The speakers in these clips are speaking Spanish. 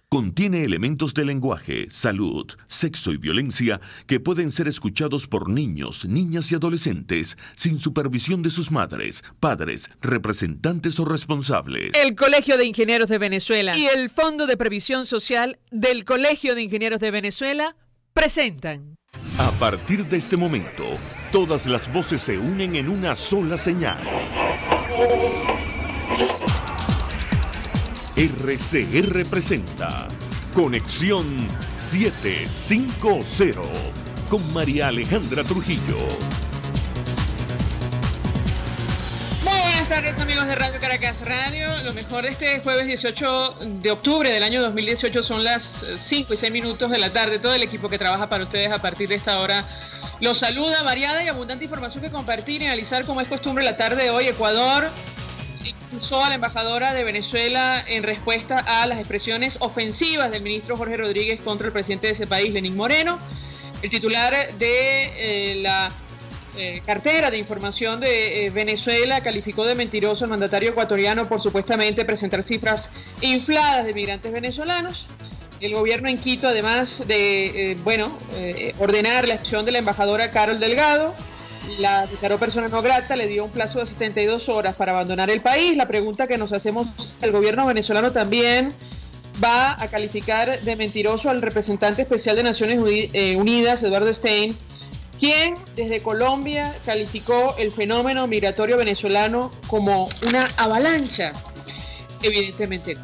Contiene elementos de lenguaje, salud, sexo y violencia que pueden ser escuchados por niños, niñas y adolescentes sin supervisión de sus madres, padres, representantes o responsables. El Colegio de Ingenieros de Venezuela y el Fondo de Previsión Social del Colegio de Ingenieros de Venezuela presentan. A partir de este momento, todas las voces se unen en una sola señal. RCR presenta Conexión 750 con María Alejandra Trujillo. Muy buenas tardes, amigos de Radio Caracas Radio. Lo mejor de este jueves 18 de octubre del año 2018 son las 5 y 6 minutos de la tarde. Todo el equipo que trabaja para ustedes a partir de esta hora los saluda. Variada y abundante información que compartir y analizar como es costumbre la tarde de hoy. Ecuador expulsó a la embajadora de Venezuela en respuesta a las expresiones ofensivas del ministro Jorge Rodríguez contra el presidente de ese país, Lenín Moreno. El titular de la cartera de información de Venezuela calificó de mentiroso al mandatario ecuatoriano por supuestamente presentar cifras infladas de migrantes venezolanos. El gobierno en Quito, además de ordenar la expulsión de la embajadora Carol Delgado, la declaró persona no grata, le dio un plazo de 72 horas para abandonar el país. La pregunta que nos hacemos, el gobierno venezolano también va a calificar de mentiroso al representante especial de Naciones Unidas, Eduardo Stein, quien desde Colombia calificó el fenómeno migratorio venezolano como una avalancha. Evidentemente no.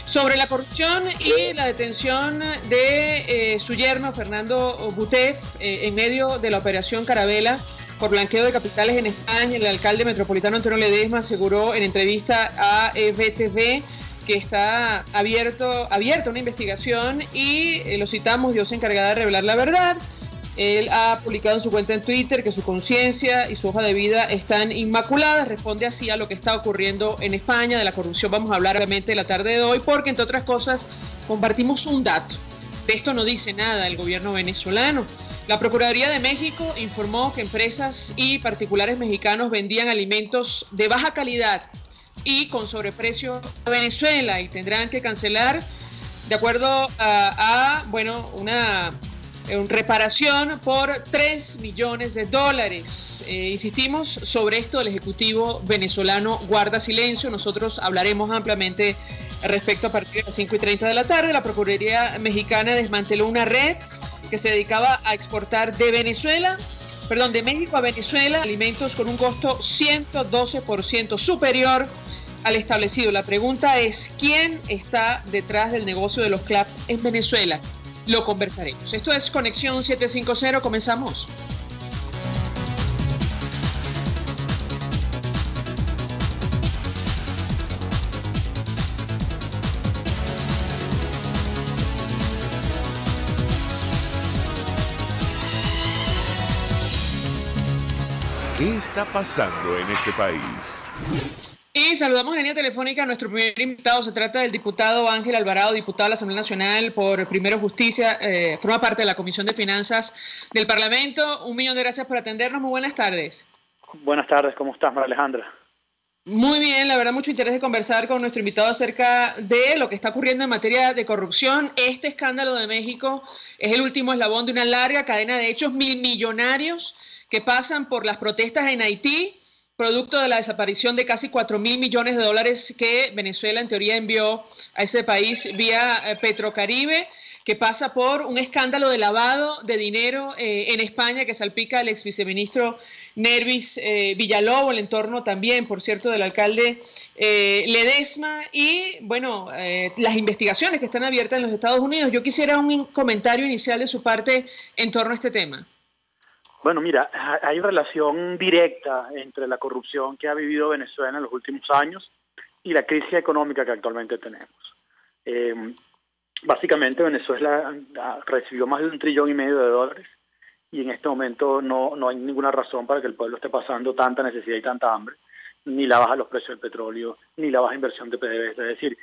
Sobre la corrupción y la detención de su yerno Fernando Butef en medio de la operación Carabela por blanqueo de capitales en España, el alcalde metropolitano Antonio Ledesma aseguró en entrevista a BTV que está abierta una investigación y lo citamos, Dios se encargará de revelar la verdad. Él ha publicado en su cuenta en Twitter que su conciencia y su hoja de vida están inmaculadas. Responde así a lo que está ocurriendo en España. De la corrupción vamos a hablar realmente la tarde de hoy porque, entre otras cosas, compartimos un dato. De esto no dice nada el gobierno venezolano. La Procuraduría de México informó que empresas y particulares mexicanos vendían alimentos de baja calidad y con sobreprecio a Venezuela y tendrán que cancelar de acuerdo a una reparación por $3 millones. Insistimos sobre esto, el Ejecutivo venezolano guarda silencio. Nosotros hablaremos ampliamente al respecto a partir de las 5:30 de la tarde. La Procuraduría Mexicana desmanteló una red que se dedicaba a exportar de México a Venezuela alimentos con un costo 112% superior al establecido. La pregunta es, ¿quién está detrás del negocio de los CLAP en Venezuela? Lo conversaremos. Esto es Conexión 750, comenzamos. ¿Qué está pasando en este país? Y saludamos en línea telefónica a nuestro primer invitado. Se trata del diputado Ángel Alvarado, diputado de la Asamblea Nacional por Primero Justicia, forma parte de la Comisión de Finanzas del Parlamento. Un millón de gracias por atendernos. Muy buenas tardes. Buenas tardes, ¿cómo estás, María Alejandra? Muy bien, la verdad, mucho interés de conversar con nuestro invitado acerca de lo que está ocurriendo en materia de corrupción. Este escándalo de México es el último eslabón de una larga cadena de hechos millonarios que pasan por las protestas en Haití, producto de la desaparición de casi $4.000 millones que Venezuela en teoría envió a ese país vía Petrocaribe, que pasa por un escándalo de lavado de dinero en España que salpica al ex viceministro Nervis Villalobos, el entorno también, por cierto, del alcalde Ledesma y, las investigaciones que están abiertas en los Estados Unidos. Yo quisiera un comentario inicial de su parte en torno a este tema. Bueno, mira, hay relación directa entre la corrupción que ha vivido Venezuela en los últimos años y la crisis económica que actualmente tenemos. Básicamente Venezuela recibió más de $1,5 trillones y en este momento no hay ninguna razón para que el pueblo esté pasando tanta necesidad y tanta hambre, ni la baja de los precios del petróleo, ni la baja inversión de PDVSA. Es decir,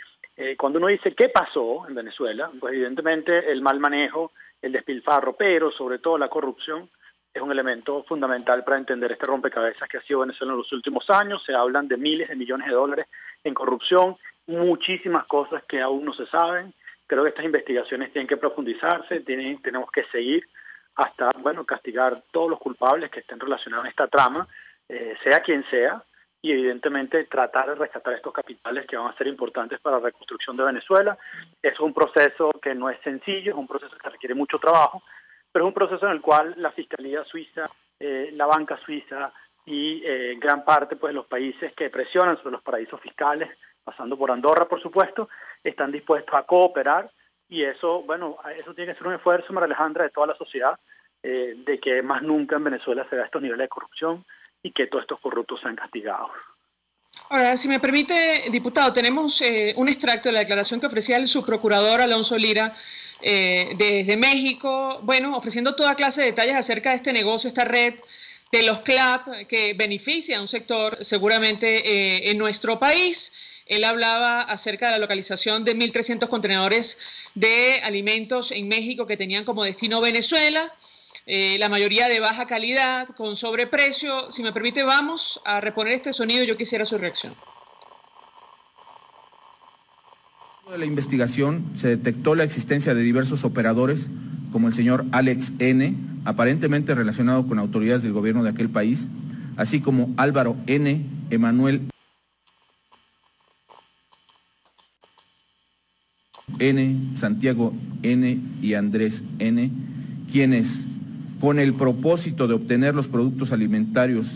cuando uno dice qué pasó en Venezuela, pues evidentemente el mal manejo, el despilfarro, pero sobre todo la corrupción, es un elemento fundamental para entender este rompecabezas que ha sido Venezuela en los últimos años. Se hablan de miles de millones de dólares en corrupción muchísimas cosas que aún no se saben. Creo que estas investigaciones tienen que profundizarse, tenemos que seguir hasta, bueno, castigar todos los culpables que estén relacionados a esta trama, sea quien sea, y evidentemente tratar de rescatar estos capitales que van a ser importantes para la reconstrucción de Venezuela. Es un proceso que no es sencillo, es un proceso que requiere mucho trabajo, pero es un proceso en el cual la Fiscalía Suiza, la banca suiza y gran parte pues, de los países que presionan sobre los paraísos fiscales, pasando por Andorra, por supuesto, están dispuestos a cooperar, y eso, bueno, eso tiene que ser un esfuerzo, María Alejandra, de toda la sociedad, de que más nunca en Venezuela se vea estos niveles de corrupción y que todos estos corruptos sean castigados. Ahora, si me permite, diputado, tenemos un extracto de la declaración que ofrecía el subprocurador Alonso Lira desde México, bueno, ofreciendo toda clase de detalles acerca de este negocio, esta red de los CLAP que beneficia a un sector seguramente en nuestro país. Él hablaba acerca de la localización de 1.300 contenedores de alimentos en México que tenían como destino Venezuela, la mayoría de baja calidad, con sobreprecio. Si me permite, vamos a reponer este sonido, yo quisiera su reacción. De la investigación se detectó la existencia de diversos operadores, como el señor Alex N., aparentemente relacionado con autoridades del gobierno de aquel país, así como Álvaro N., Emanuel N., Santiago N. y Andrés N., quienes, con el propósito de obtener los productos alimentarios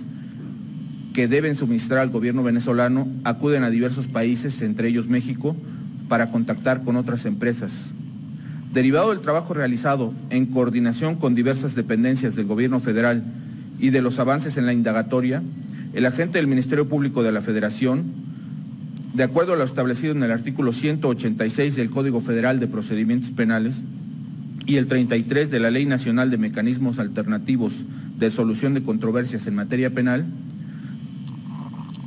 que deben suministrar al gobierno venezolano, acuden a diversos países, entre ellos México, para contactar con otras empresas. Derivado del trabajo realizado en coordinación con diversas dependencias del gobierno federal y de los avances en la indagatoria, el agente del Ministerio Público de la Federación, de acuerdo a lo establecido en el artículo 186 del Código Federal de Procedimientos Penales y el 33 de la Ley Nacional de Mecanismos Alternativos de Solución de Controversias en Materia Penal,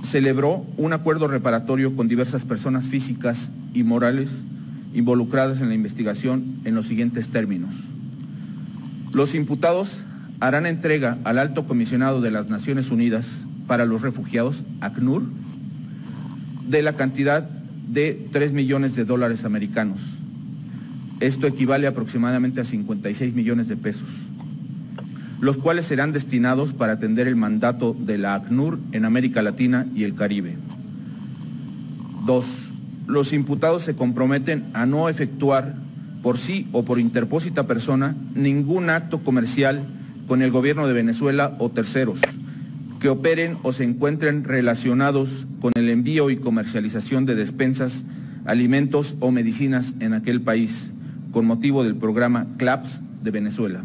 celebró un acuerdo reparatorio con diversas personas físicas y morales involucradas en la investigación en los siguientes términos. Los imputados harán entrega al Alto Comisionado de las Naciones Unidas para los Refugiados, ACNUR, de la cantidad de $3 millones americanos. Esto equivale aproximadamente a 56 millones de pesos, los cuales serán destinados para atender el mandato de la ACNUR en América Latina y el Caribe. 2. Los imputados se comprometen a no efectuar por sí o por interpósita persona ningún acto comercial con el gobierno de Venezuela o terceros que operen o se encuentren relacionados con el envío y comercialización de despensas, alimentos o medicinas en aquel país, con motivo del programa CLAPS de Venezuela.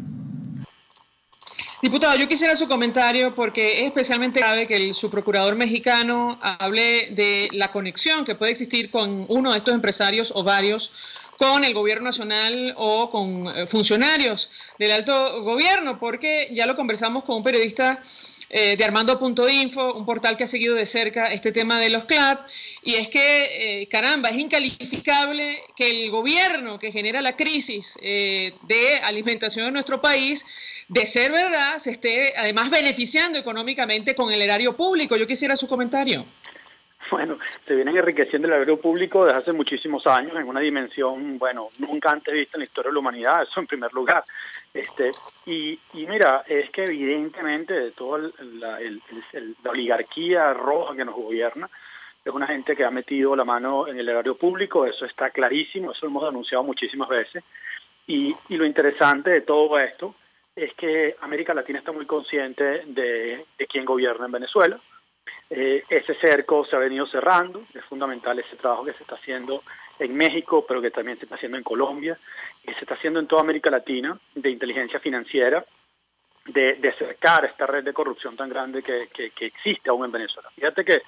Diputado, yo quisiera su comentario porque es especialmente grave que el subprocurador mexicano hable de la conexión que puede existir con uno de estos empresarios o varios con el gobierno nacional o con funcionarios del alto gobierno, porque ya lo conversamos con un periodista de Armando.info, un portal que ha seguido de cerca este tema de los CLAP, y es que, caramba, es incalificable que el gobierno que genera la crisis de alimentación en nuestro país, de ser verdad, se esté además beneficiando económicamente con el erario público. Yo quisiera su comentario. Bueno, se vienen enriqueciendo el erario público desde hace muchísimos años en una dimensión, bueno, nunca antes vista en la historia de la humanidad, eso en primer lugar. Y mira, es que evidentemente de toda la oligarquía roja que nos gobierna, es una gente que ha metido la mano en el erario público, eso está clarísimo, eso lo hemos denunciado muchísimas veces. Y lo interesante de todo esto es que América Latina está muy consciente de quién gobierna en Venezuela. Ese cerco se ha venido cerrando, es fundamental ese trabajo que se está haciendo en México, pero que también se está haciendo en Colombia, que se está haciendo en toda América Latina, de inteligencia financiera, de cercar esta red de corrupción tan grande que existe aún en Venezuela. Fíjate que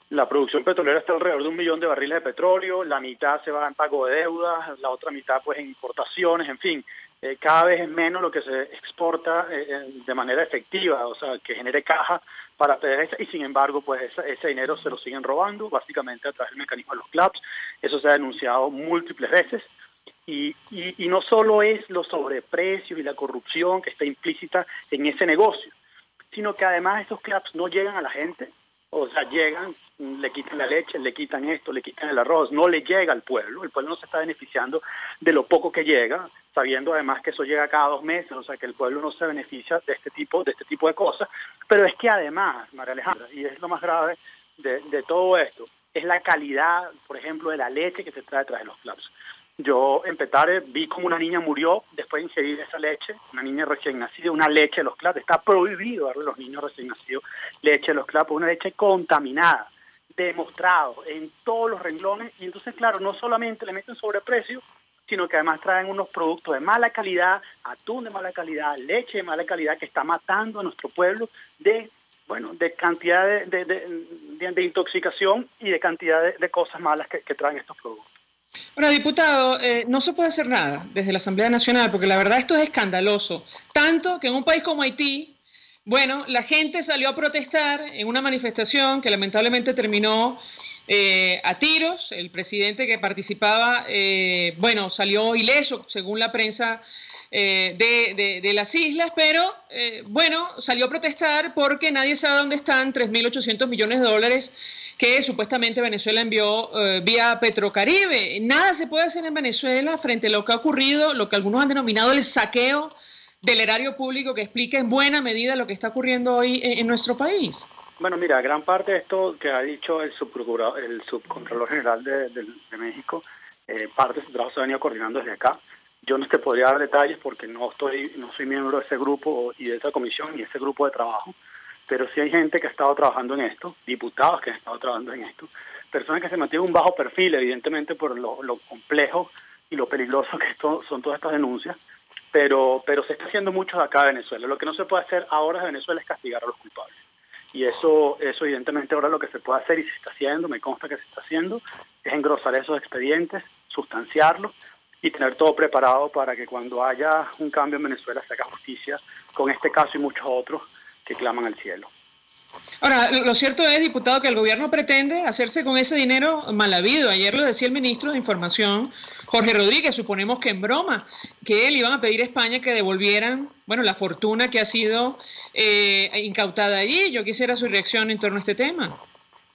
la producción petrolera está alrededor de 1 millón de barriles de petróleo, la mitad se va en pago de deudas, la otra mitad pues en importaciones, en fin, cada vez es menos lo que se exporta de manera efectiva, o sea, que genere caja para PDVSA, y sin embargo pues ese dinero se lo siguen robando, básicamente a través del mecanismo de los CLAPS. Eso se ha denunciado múltiples veces, y no solo es los sobreprecios y la corrupción que está implícita en ese negocio, sino que además esos CLAPS no llegan a la gente, O sea, llegan, le quitan la leche, le quitan esto, le quitan el arroz, no le llega al pueblo. El pueblo no se está beneficiando de lo poco que llega, sabiendo además que eso llega cada 2 meses, o sea que el pueblo no se beneficia de este tipo de cosas. Pero es que además, María Alejandra, y es lo más grave de todo esto, es la calidad, por ejemplo, de la leche que se trae detrás de los clubs. Yo en Petare vi como una niña murió después de ingerir esa leche, una niña recién nacida, una leche de los clubs. Está prohibido darle a los niños recién nacidos leche de los clubs, una leche contaminada, demostrado en todos los renglones. Y entonces, claro, no solamente le meten sobreprecio, sino que además traen unos productos de mala calidad, atún de mala calidad, leche de mala calidad, que está matando a nuestro pueblo de cantidad de intoxicación y de cantidad de cosas malas que traen estos productos. Ahora, diputado, no se puede hacer nada desde la Asamblea Nacional, porque la verdad esto es escandaloso. Tanto que en un país como Haití, bueno, la gente salió a protestar en una manifestación que lamentablemente terminó a tiros. El presidente que participaba, bueno, salió ileso, según la prensa de las islas, pero bueno, salió a protestar porque nadie sabe dónde están 3.800 millones de dólares que supuestamente Venezuela envió vía Petrocaribe. Nada se puede hacer en Venezuela frente a lo que ha ocurrido, lo que algunos han denominado el saqueo del erario público, que explica en buena medida lo que está ocurriendo hoy en nuestro país. Bueno, mira, gran parte de esto que ha dicho el subcontralor general de México, parte de su trabajo se ha venido coordinando desde acá. Yo no te podría dar detalles porque no soy miembro de ese grupo y de esa comisión y de ese grupo de trabajo, pero sí hay gente que ha estado trabajando en esto, diputados que han estado trabajando en esto, personas que se mantienen un bajo perfil, evidentemente por lo complejo y lo peligroso que son todas estas denuncias, pero se está haciendo mucho de acá de Venezuela. Lo que no se puede hacer ahora de Venezuela es castigar a los culpables. Y eso evidentemente ahora lo que se puede hacer y se está haciendo, me consta que se está haciendo, es engrosar esos expedientes, sustanciarlos y tener todo preparado para que cuando haya un cambio en Venezuela se haga justicia con este caso y muchos otros que claman al cielo. Ahora, lo cierto es, diputado, que el gobierno pretende hacerse con ese dinero mal habido. Ayer lo decía el ministro de Información, Jorge Rodríguez, suponemos que en broma, que le iban a pedir a España que devolvieran, bueno, la fortuna que ha sido incautada allí. Yo quisiera su reacción en torno a este tema.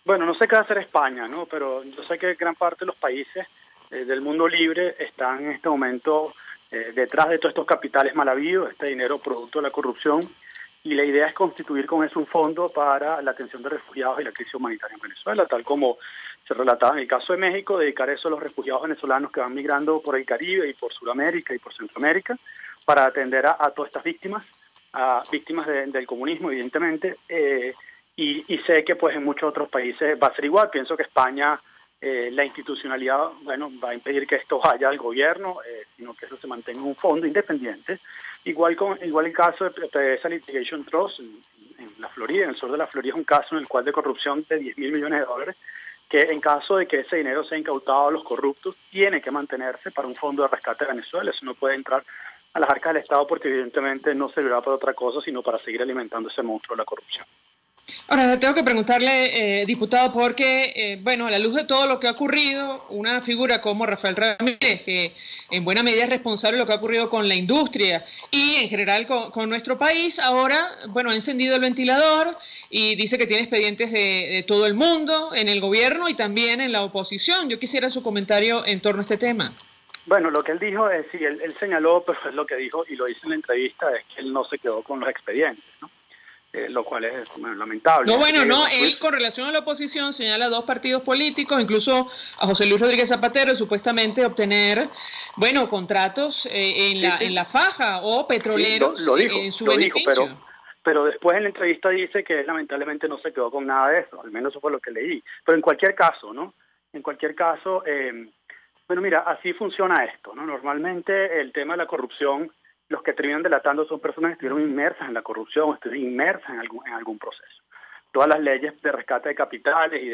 Bueno, no sé qué va a hacer España, ¿no? Pero yo sé que gran parte de los países del mundo libre están en este momento detrás de todos estos capitales mal habidos, este dinero producto de la corrupción. Y la idea es constituir con eso un fondo para la atención de refugiados y la crisis humanitaria en Venezuela, tal como se relataba en el caso de México, dedicar eso a los refugiados venezolanos que van migrando por el Caribe y por Sudamérica y por Centroamérica, para atender a todas estas víctimas, víctimas del comunismo, evidentemente, y sé que pues en muchos otros países va a ser igual. Pienso que España, la institucionalidad, bueno, va a impedir que esto vaya al gobierno, sino que eso se mantenga en un fondo independiente. Igual el caso de PDVSA Litigation Trust en la Florida, en el sur de la Florida, es un caso en el cual de corrupción de 10.000 millones de dólares, que en caso de que ese dinero sea incautado a los corruptos, tiene que mantenerse para un fondo de rescate de Venezuela. Eso no puede entrar a las arcas del Estado porque evidentemente no servirá para otra cosa, sino para seguir alimentando ese monstruo de la corrupción. Ahora, tengo que preguntarle, diputado, porque, bueno, a la luz de todo lo que ha ocurrido, una figura como Rafael Ramírez, que en buena medida es responsable de lo que ha ocurrido con la industria y en general con nuestro país, ahora, bueno, ha encendido el ventilador y dice que tiene expedientes de todo el mundo, en el gobierno y también en la oposición. Yo quisiera su comentario en torno a este tema. Bueno, lo que él dijo es, sí, él señaló, pero es lo que dijo y lo hizo en la entrevista, es que él no se quedó con los expedientes, ¿no? Lo cual es lamentable. No, bueno, no, él con relación a la oposición señala 2 partidos políticos, incluso a José Luis Rodríguez Zapatero, supuestamente obtener, bueno, contratos en la faja o petroleros en su beneficio. Pero después en la entrevista dice que él lamentablemente no se quedó con nada de eso, al menos eso fue lo que leí. Pero en cualquier caso, ¿no? En cualquier caso, bueno, mira, así funciona esto, ¿no? Normalmente el tema de la corrupción, los que terminan delatando son personas que estuvieron inmersas en la corrupción, estuvieron inmersas en algún proceso. Todas las leyes de rescate de capitales y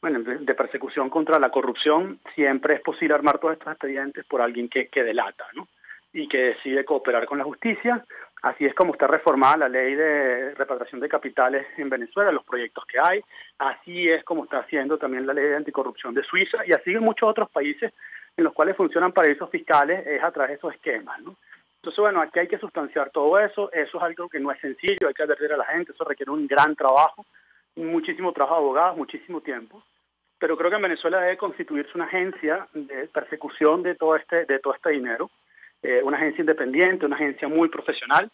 de persecución contra la corrupción, siempre es posible armar todos estos expedientes por alguien que delata, ¿no? Y que decide cooperar con la justicia. Así es como está reformada la ley de repatriación de capitales en Venezuela, los proyectos que hay. Así es como está haciendo también la ley de anticorrupción de Suiza, y así en muchos otros países en los cuales funcionan paraísos fiscales, es a través de esos esquemas, ¿no? Entonces, bueno, aquí hay que sustanciar todo eso. Eso es algo que no es sencillo, hay que advertir a la gente. Eso requiere un gran trabajo, muchísimo trabajo de abogados, muchísimo tiempo. Pero creo que en Venezuela debe constituirse una agencia de persecución de todo este dinero, una agencia independiente, una agencia muy profesional,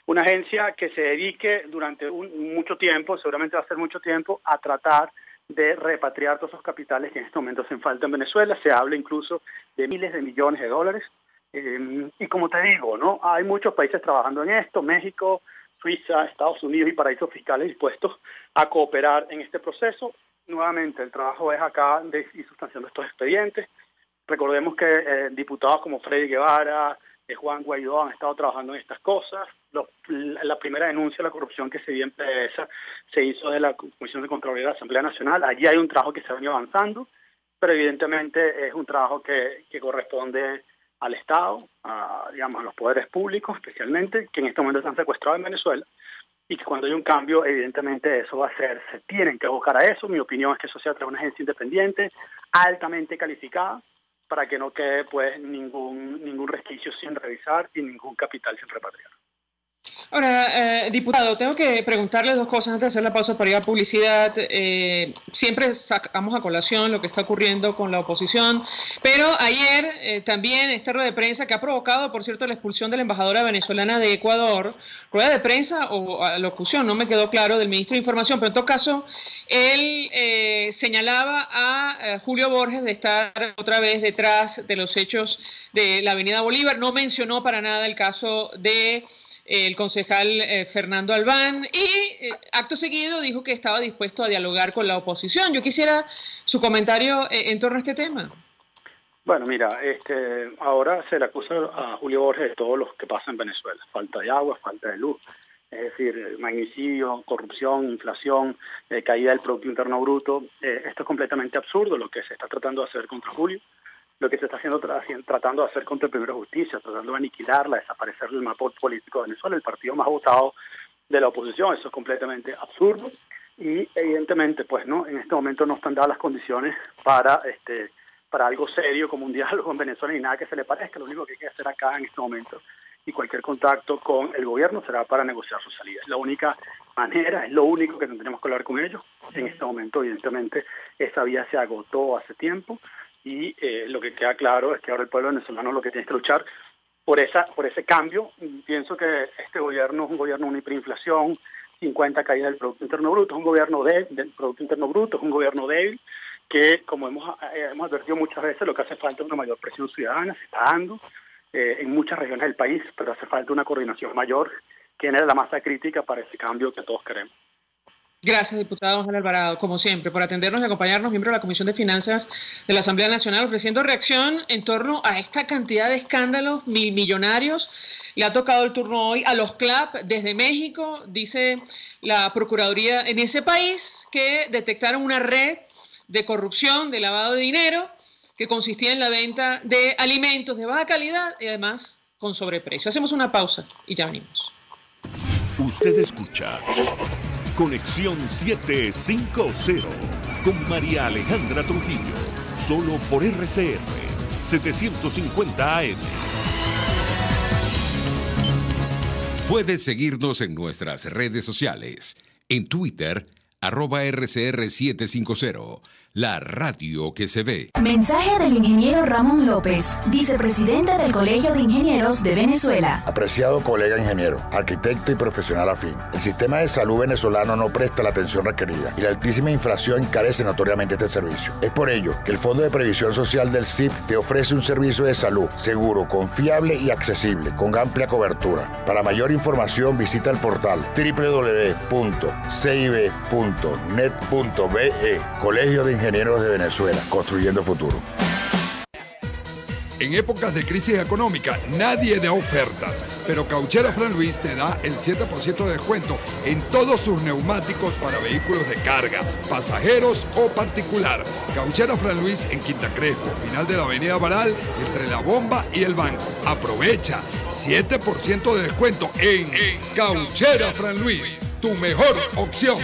una agencia que se dedique durante mucho tiempo, seguramente va a ser mucho tiempo, a tratar de repatriar todos esos capitales que en este momento hacen falta en Venezuela. Se habla incluso de miles de millones de dólares. Y como te digo, ¿no? Hay muchos países trabajando en esto, México, Suiza, Estados Unidos y paraísos fiscales dispuestos a cooperar en este proceso. Nuevamente, el trabajo es acá de ir sustanciando estos expedientes. Recordemos que diputados como Freddy Guevara, Juan Guaidó han estado trabajando en estas cosas. La primera denuncia de la corrupción que se dio en PDVSA se hizo de la Comisión de Contraloría de la Asamblea Nacional. Allí hay un trabajo que se ha venido avanzando, pero evidentemente es un trabajo que corresponde al Estado, a los poderes públicos especialmente, que en este momento están secuestrados en Venezuela, y que cuando hay un cambio, evidentemente eso va a ser, se tienen que abocar a eso. Mi opinión es que eso sea a través de una agencia independiente, altamente calificada, para que no quede pues ningún resquicio sin revisar y ningún capital sin repatriar. Ahora, diputado, tengo que preguntarle dos cosas antes de hacer la pausa para ir a publicidad. Siempre sacamos a colación lo que está ocurriendo con la oposición, pero ayer también esta rueda de prensa que ha provocado, por cierto, la expulsión de la embajadora venezolana de Ecuador, rueda de prensa o locución, no me quedó claro, del ministro de Información, pero en todo caso, él señalaba a Julio Borges de estar otra vez detrás de los hechos de la Avenida Bolívar, no mencionó para nada el caso de el concejal Fernando Albán, y acto seguido dijo que estaba dispuesto a dialogar con la oposición. Yo quisiera su comentario en torno a este tema. Bueno, mira, ahora se le acusa a Julio Borges de todo lo que pasa en Venezuela. Falta de agua, falta de luz, es decir, magnicidio, corrupción, inflación, caída del Producto Interno Bruto. Esto es completamente absurdo lo que se está tratando de hacer contra Julio. Lo que se está tratando de hacer contra el Primero Justicia, tratando de aniquilarla, desaparecer el mapa político de Venezuela, el partido más votado de la oposición. Eso es completamente absurdo y evidentemente pues no, en este momento no están dadas las condiciones para algo serio como un diálogo en Venezuela y nada que se le parezca. Lo único que hay que hacer acá en este momento y cualquier contacto con el gobierno será para negociar su salida. Es la única manera, es lo único que tendremos que hablar con ellos. En este momento evidentemente esa vía se agotó hace tiempo. Y lo que queda claro es que ahora el pueblo venezolano lo que tiene que luchar por ese cambio. Pienso que este gobierno es un gobierno de una hiperinflación, 50 caídas del Producto Interno Bruto, es un gobierno del Producto Interno Bruto, es un gobierno débil, que como hemos advertido muchas veces, lo que hace falta es una mayor presión ciudadana, se está dando en muchas regiones del país, pero hace falta una coordinación mayor que genere la masa crítica para ese cambio que todos queremos. Gracias, diputado Ángel Alvarado, como siempre, por atendernos y acompañarnos, miembro de la Comisión de Finanzas de la Asamblea Nacional, ofreciendo reacción en torno a esta cantidad de escándalos millonarios. Le ha tocado el turno hoy a los CLAP desde México, dice la Procuraduría en ese país, que detectaron una red de corrupción, de lavado de dinero, que consistía en la venta de alimentos de baja calidad y además con sobreprecio. Hacemos una pausa y ya venimos. Usted escucha Conexión 750 con María Alejandra Trujillo, solo por RCR 750 AM. Puedes seguirnos en nuestras redes sociales. En Twitter, @RCR750, la radio que se ve. Mensaje del ingeniero Ramón López, vicepresidente del Colegio de Ingenieros de Venezuela. Apreciado colega ingeniero, arquitecto y profesional afín, el sistema de salud venezolano no presta la atención requerida y la altísima inflación encarece notoriamente este servicio. Es por ello que el Fondo de Previsión Social del CIP te ofrece un servicio de salud seguro, confiable y accesible, con amplia cobertura. Para mayor información visita el portal www.cib.net.be, Colegio de Ingenieros de Venezuela, construyendo futuro. En épocas de crisis económica, nadie da ofertas, pero Cauchera Fran Luis te da el 7% de descuento en todos sus neumáticos para vehículos de carga, pasajeros o particular. Cauchera Fran Luis en Quinta Crespo, final de la Avenida Baral, entre la bomba y el banco. Aprovecha, 7% de descuento en Cauchera Fran Luis, tu mejor opción.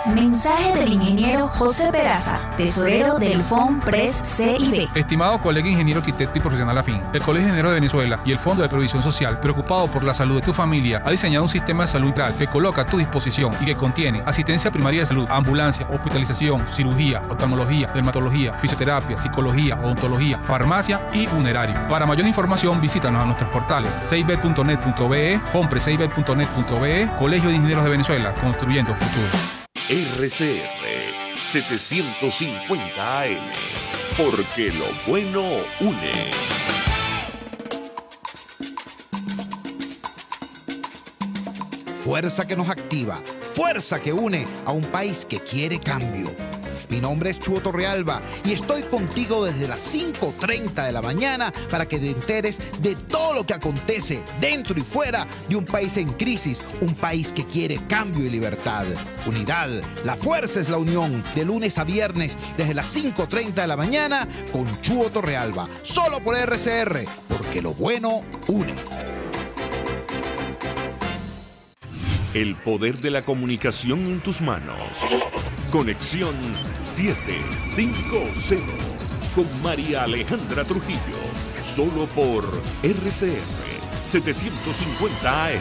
Mensaje del ingeniero José Peraza, tesorero del FONPRES CIB. Estimado colega ingeniero, arquitecto y profesional afín, el Colegio de Ingenieros de Venezuela y el Fondo de Previsión Social, preocupado por la salud de tu familia, ha diseñado un sistema de salud integral que coloca a tu disposición y que contiene asistencia primaria de salud, ambulancia, hospitalización, cirugía, oftalmología, dermatología, fisioterapia, psicología, odontología, farmacia y funerario. Para mayor información, visítanos a nuestros portales cib.net.be, fonprescib.net.be, Colegio de Ingenieros de Venezuela, construyendo futuro. RCR 750 AM, porque lo bueno une. Fuerza que nos activa, fuerza que une a un país que quiere cambio. Mi nombre es Chuo Torrealba y estoy contigo desde las 5:30 de la mañana para que te enteres de todo lo que acontece dentro y fuera de un país en crisis, un país que quiere cambio y libertad. Unidad, la fuerza es la unión, de lunes a viernes desde las 5:30 de la mañana con Chuo Torrealba, solo por RCR, porque lo bueno une. El poder de la comunicación en tus manos. Conexión 750 con María Alejandra Trujillo. Solo por RCR 750 AM.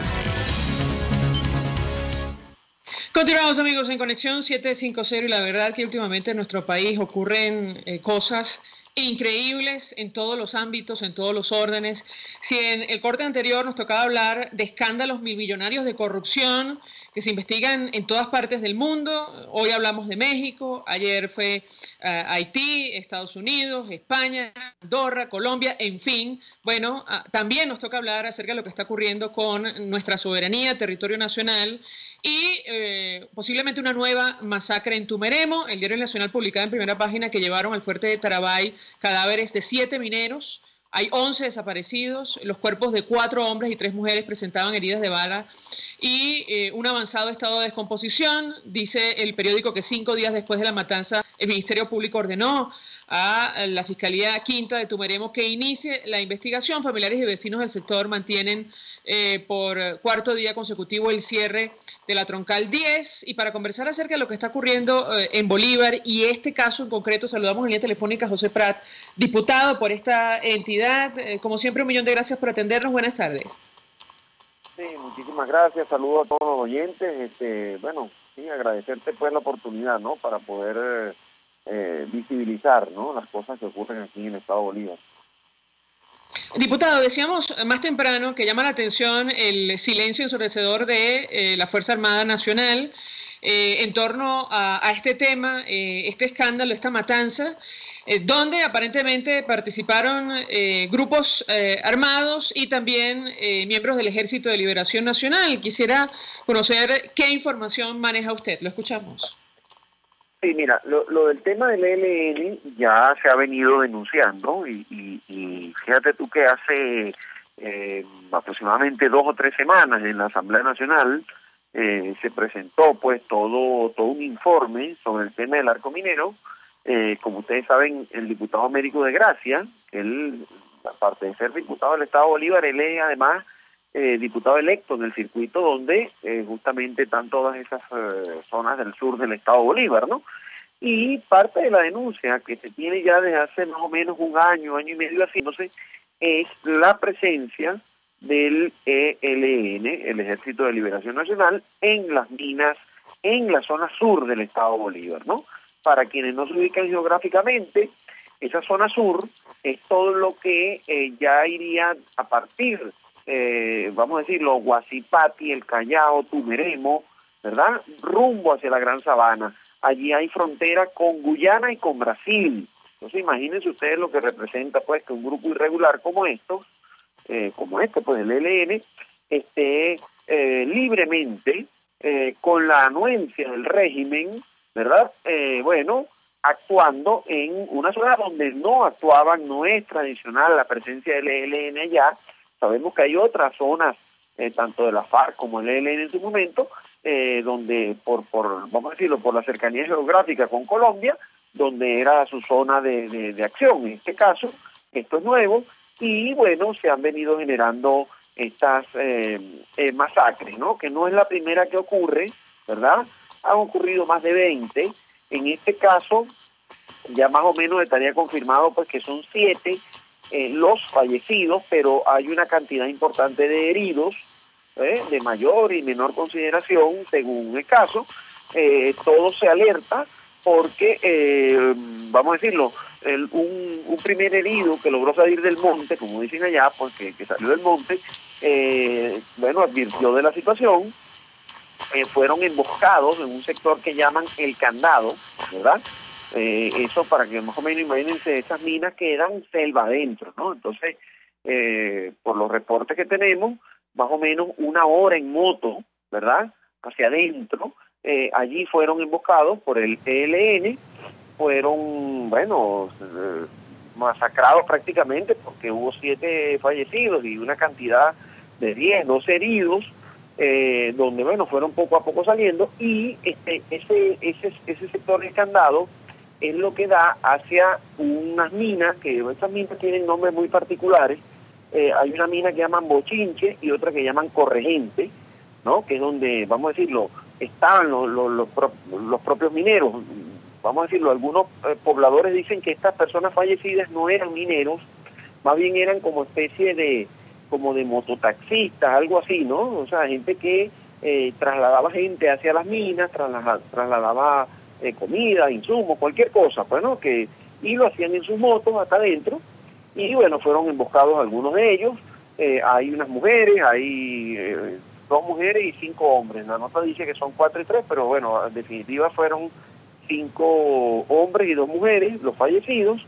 Continuamos, amigos, en Conexión 750 y la verdad que últimamente en nuestro país ocurren cosas increíbles en todos los ámbitos, en todos los órdenes. Si en el corte anterior nos tocaba hablar de escándalos milmillonarios de corrupción que se investigan en todas partes del mundo, hoy hablamos de México, ayer fue Haití, Estados Unidos, España, Andorra, Colombia, en fin. Bueno, también nos toca hablar acerca de lo que está ocurriendo con nuestra soberanía, territorio nacional y posiblemente una nueva masacre en Tumeremo. El Diario Nacional publicaba en primera página que llevaron al fuerte de Tarabay cadáveres de 7 mineros. Hay 11 desaparecidos, los cuerpos de 4 hombres y 3 mujeres presentaban heridas de bala y un avanzado estado de descomposición. Dice el periódico que 5 días después de la matanza, el Ministerio Público ordenó a la Fiscalía Quinta de Tumeremo que inicie la investigación. Familiares y vecinos del sector mantienen por cuarto día consecutivo el cierre de la Troncal 10. Y para conversar acerca de lo que está ocurriendo en Bolívar y este caso en concreto, saludamos en línea telefónica a José Prat, diputado por esta entidad. Como siempre, un millón de gracias por atendernos. Buenas tardes. Sí, muchísimas gracias. Saludos a todos los oyentes. Bueno, sí, agradecerte pues la oportunidad, ¿no?, para poder visibilizar, ¿no?, las cosas que ocurren aquí en el Estado de Bolívar. Diputado, decíamos más temprano que llama la atención el silencio ensordecedor de la Fuerza Armada Nacional en torno a este tema, este escándalo, esta matanza, donde aparentemente participaron grupos armados y también miembros del Ejército de Liberación Nacional. Quisiera conocer qué información maneja usted. Lo escuchamos. Sí, mira, lo del tema del ELN ya se ha venido denunciando y fíjate tú que hace aproximadamente 2 o 3 semanas en la Asamblea Nacional se presentó pues todo un informe sobre el tema del arco minero. Como ustedes saben, el diputado Américo de Gracia, él, aparte de ser diputado del Estado de Bolívar, él es además diputado electo en el circuito donde justamente están todas esas zonas del sur del Estado de Bolívar, ¿no? Y parte de la denuncia que se tiene ya desde hace más o menos un año y medio haciéndose, es la presencia del ELN, el Ejército de Liberación Nacional, en las minas en la zona sur del Estado de Bolívar, ¿no? Para quienes no se ubican geográficamente, esa zona sur es todo lo que ya iría a partir, vamos a decirlo, Guasipati, El Callao, Tumeremo, ¿verdad?, rumbo hacia la Gran Sabana. Allí hay frontera con Guyana y con Brasil. Entonces imagínense ustedes lo que representa pues que un grupo irregular como estos, pues el ELN, esté libremente, con la anuencia del régimen, ¿verdad?, actuando en una zona donde no actuaban, no es tradicional la presencia del ELN allá. Sabemos que hay otras zonas, tanto de la FARC como el ELN en su momento, donde vamos a decirlo, por la cercanía geográfica con Colombia, donde era su zona de acción. En este caso, esto es nuevo, y bueno, se han venido generando estas masacres, ¿no?, que no es la primera que ocurre, ¿verdad? han ocurrido más de 20. En este caso, ya más o menos estaría confirmado pues que son 7 los fallecidos, pero hay una cantidad importante de heridos, de mayor y menor consideración según el caso. Todo se alerta porque, vamos a decirlo, un primer herido que logró salir del monte, como dicen allá, porque que salió del monte, bueno, advirtió de la situación. Fueron emboscados en un sector que llaman El Candado, ¿verdad? Eso para que más o menos imagínense, esas minas quedan selva adentro, ¿no? Entonces, por los reportes que tenemos, más o menos 1 hora en moto, ¿verdad? Hacia adentro, allí fueron emboscados por el ELN, fueron, bueno, masacrados prácticamente porque hubo 7 fallecidos y una cantidad de 10, 12 heridos, donde, bueno, fueron poco a poco saliendo, y ese sector del Candado es lo que da hacia unas minas, que estas minas tienen nombres muy particulares. Hay una mina que llaman Bochinche y otra que llaman Corregente, ¿no? Que es donde, vamos a decirlo, estaban los propios mineros. Vamos a decirlo, algunos pobladores dicen que estas personas fallecidas no eran mineros, más bien eran como especie de mototaxistas, algo así, ¿no? O sea, gente que trasladaba gente hacia las minas, trasladaba comida, insumos, cualquier cosa, pues, ¿no? Y lo hacían en sus motos hasta adentro, y bueno, fueron emboscados algunos de ellos. Hay unas mujeres, hay 2 mujeres y 5 hombres. La nota dice que son 4 y 3, pero bueno, en definitiva fueron 5 hombres y 2 mujeres los fallecidos.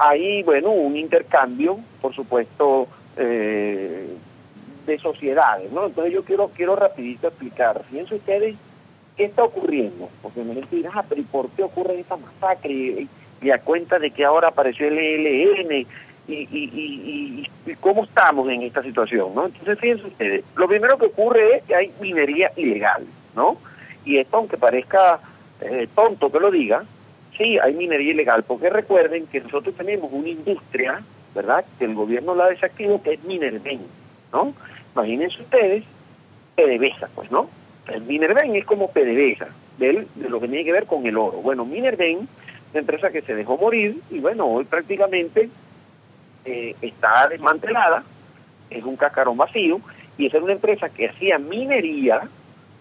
Hay, bueno, un intercambio, por supuesto, de sociedades, ¿no? Entonces yo quiero rapidito explicar. Fíjense ustedes qué está ocurriendo, porque me dirán, pero ¿y por qué ocurre esta masacre? Y a cuenta de que ahora apareció el ELN, y cómo estamos en esta situación, ¿no? Entonces fíjense ustedes, lo primero que ocurre es que hay minería ilegal, ¿no? Y esto, aunque parezca tonto que lo diga, sí, hay minería ilegal, porque recuerden que nosotros tenemos una industria, ¿verdad?, que el gobierno la desactivó, que es Minerven, ¿no? Imagínense ustedes, PDVSA, pues, ¿no? El Minerven es como PDVSA, de lo que tiene que ver con el oro. Bueno, Minerven, una empresa que se dejó morir, y bueno, hoy prácticamente está desmantelada, es un cascarón vacío, y esa era una empresa que hacía minería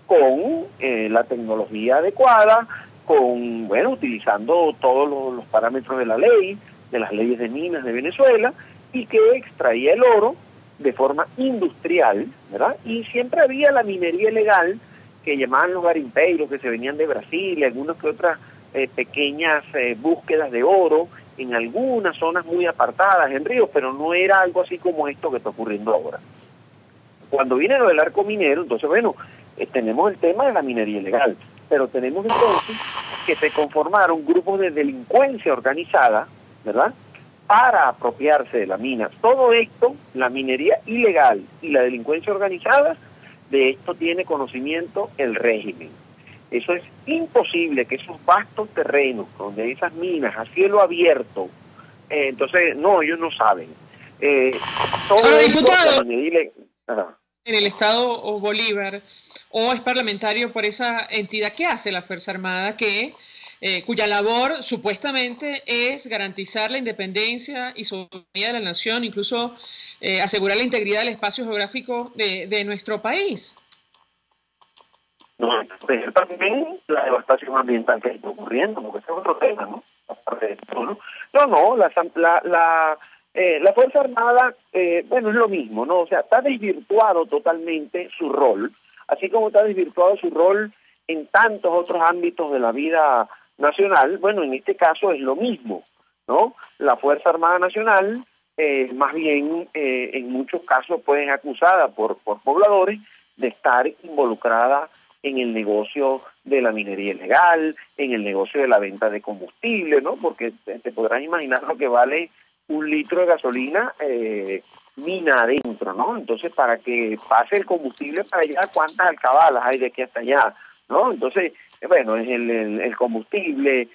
con la tecnología adecuada, con, bueno, utilizando todos los parámetros de la ley, de las leyes de minas de Venezuela, y que extraía el oro de forma industrial, ¿verdad? Y siempre había la minería ilegal, que llamaban los garimpeiros, que se venían de Brasil, y algunas que otras pequeñas búsquedas de oro en algunas zonas muy apartadas, en ríos, pero no era algo así como esto que está ocurriendo ahora. Cuando viene lo del arco minero, entonces, bueno, tenemos el tema de la minería ilegal, pero tenemos entonces que se conformaron grupos de delincuencia organizada, ¿verdad?, para apropiarse de la mina. Todo esto, la minería ilegal y la delincuencia organizada, de esto tiene conocimiento el régimen. Eso es imposible, que esos vastos terrenos, donde hay esas minas a cielo abierto, entonces, no, ellos no saben. Todo Ahora, esto, diputado, la minería ilegal, en el estado Bolívar, o es parlamentario por esa entidad, ¿qué hace la Fuerza Armada cuya labor supuestamente es garantizar la independencia y soberanía de la nación, incluso asegurar la integridad del espacio geográfico de nuestro país? No, pero también la devastación ambiental que está ocurriendo, porque ese es otro tema, ¿no? La Fuerza Armada, bueno, es lo mismo, ¿no? O sea, está desvirtuado totalmente su rol, así como está desvirtuado su rol en tantos otros ámbitos de la vida nacional. Bueno, en este caso es lo mismo, ¿no? La Fuerza Armada Nacional, más bien, en muchos casos, pues, es acusada por pobladores de estar involucrada en el negocio de la minería ilegal, en el negocio de la venta de combustible, ¿no? Porque te podrás imaginar lo que vale 1 litro de gasolina mina adentro, ¿no? Entonces, para que pase el combustible para allá, ¿cuántas alcabalas hay de aquí hasta allá?, ¿no? Entonces, bueno, es el combustible,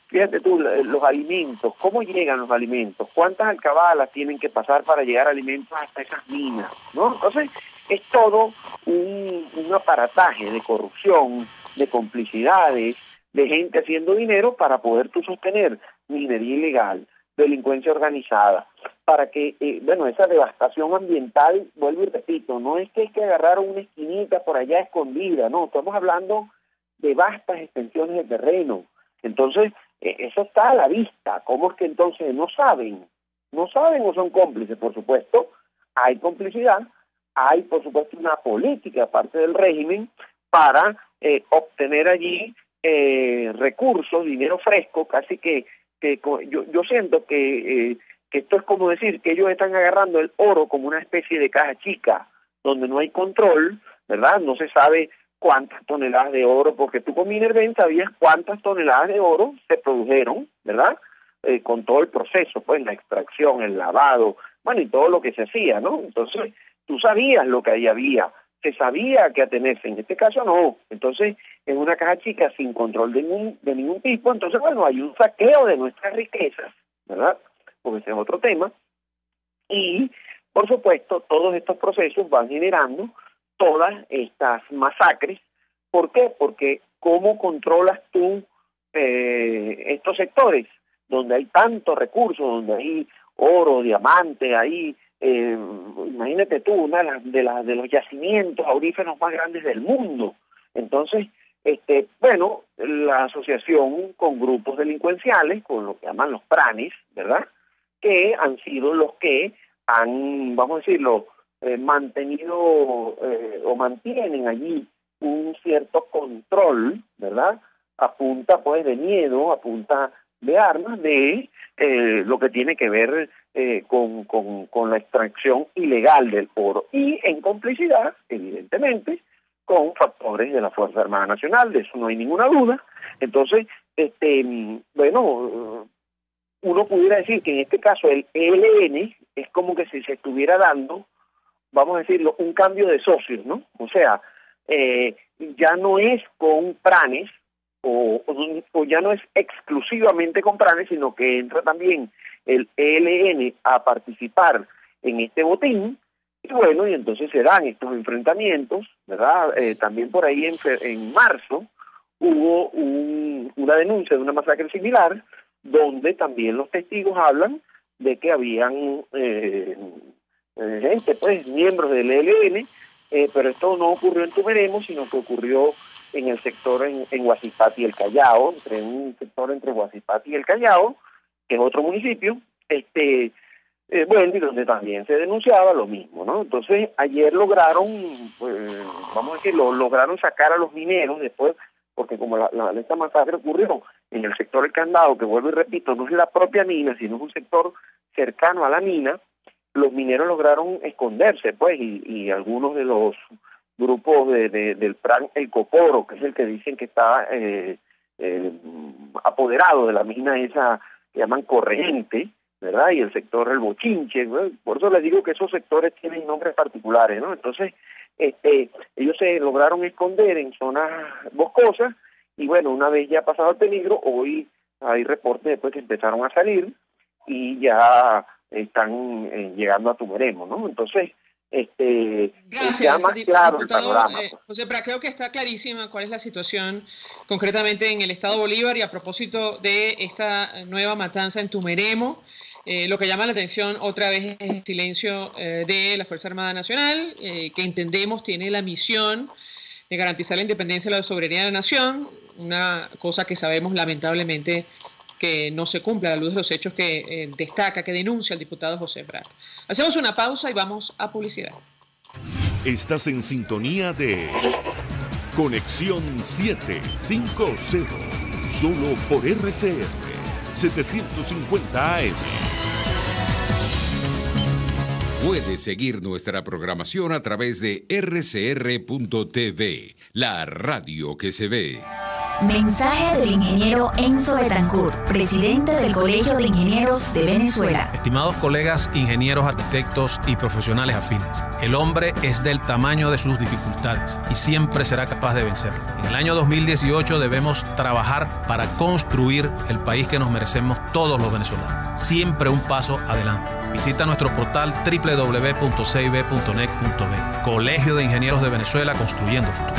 fíjate tú, los alimentos, ¿cómo llegan los alimentos? ¿Cuántas alcabalas tienen que pasar para llegar alimentos hasta esas minas?, ¿no? Entonces, es todo un aparataje de corrupción, de complicidades, de gente haciendo dinero para poder tú sostener minería ilegal, delincuencia organizada, para que, esa devastación ambiental, vuelvo y repito, no es que hay que agarrar una esquinita por allá escondida, no, estamos hablando de vastas extensiones de terreno. Entonces, eso está a la vista. ¿Cómo es que entonces no saben? ¿No saben o son cómplices? Por supuesto, hay complicidad, hay por supuesto una política parte del régimen para obtener allí recursos, dinero fresco, casi que yo siento que esto es como decir que ellos están agarrando el oro como una especie de caja chica, donde no hay control, ¿verdad? No se sabe cuántas toneladas de oro, porque tú con Minerven sabías cuántas toneladas de oro se produjeron, ¿verdad? Con todo el proceso, pues la extracción, el lavado, bueno, y todo lo que se hacía, ¿no? Entonces, tú sabías lo que ahí había, se sabía a qué atenerse, en este caso no. Entonces, en una caja chica sin control de ningún tipo, entonces, bueno, hay un saqueo de nuestras riquezas, ¿verdad? Porque ese es otro tema. Y, por supuesto, todos estos procesos van generando todas estas masacres. ¿Por qué? Porque ¿cómo controlas tú estos sectores donde hay tantos recursos, donde hay oro, diamante, hay, imagínate tú, una de los yacimientos auríferos más grandes del mundo? Entonces, la asociación con grupos delincuenciales, con lo que llaman los pranes, ¿verdad?, que han sido los que han, vamos a decirlo, mantenido o mantienen allí un cierto control, ¿verdad?, a punta pues de miedo, a punta de armas, de lo que tiene que ver con la extracción ilegal del oro, y en complicidad, evidentemente, con factores de la Fuerza Armada Nacional, de eso no hay ninguna duda. Entonces, uno pudiera decir que en este caso el ELN es como que si se estuviera dando, vamos a decirlo, un cambio de socios, ¿no? O sea, ya no es con pranes, o ya no es exclusivamente con pranes, sino que entra también el ELN a participar en este botín, y bueno, y entonces se dan estos enfrentamientos, ¿verdad? También por ahí en marzo hubo una denuncia de una masacre similar, donde también los testigos hablan de que habían gente, pues, miembros del ELN, pero esto no ocurrió en Tumeremo, sino que ocurrió en el sector en Huachipato y el Callao, un sector entre Huachipato y el Callao, que es otro municipio, y donde también se denunciaba lo mismo, ¿no? Entonces, ayer lograron, vamos a decirlo, lograron sacar a los mineros después, porque como esta masacre ocurrió en el sector del Candado, que vuelvo y repito, no es la propia mina, sino es un sector cercano a la mina, los mineros lograron esconderse, pues, y algunos de los grupos del plan El Coporo, que es el que dicen que está apoderado de la mina esa que llaman Corriente, ¿verdad? Y el sector El Bochinche, ¿no? Por eso les digo que esos sectores tienen nombres particulares, ¿no? Entonces, ellos se lograron esconder en zonas boscosas, y bueno, una vez ya pasado el peligro, hoy hay reportes después que empezaron a salir y ya están llegando a Tumeremo, ¿no? Entonces, gracias, ya más claro el panorama. José Prat, creo que está clarísima cuál es la situación concretamente en el Estado Bolívar, y a propósito de esta nueva matanza en Tumeremo, lo que llama la atención otra vez es el silencio de la Fuerza Armada Nacional, que entendemos tiene la misión de garantizar la independencia y la soberanía de la nación, una cosa que sabemos lamentablemente que no se cumple a la luz de los hechos que destaca, que denuncia el diputado José Prat. Hacemos una pausa y vamos a publicidad. Estás en sintonía de Conexión 750, solo por RCR 750 AM. Puedes seguir nuestra programación a través de rcr.tv, la radio que se ve. Mensaje del ingeniero Enzo Betancourt, presidente del Colegio de Ingenieros de Venezuela. Estimados colegas, ingenieros, arquitectos y profesionales afines, el hombre es del tamaño de sus dificultades y siempre será capaz de vencerlo. En el año 2018 debemos trabajar para construir el país que nos merecemos todos los venezolanos. Siempre un paso adelante. Visita nuestro portal www.cib.net.be. Colegio de Ingenieros de Venezuela, construyendo futuro.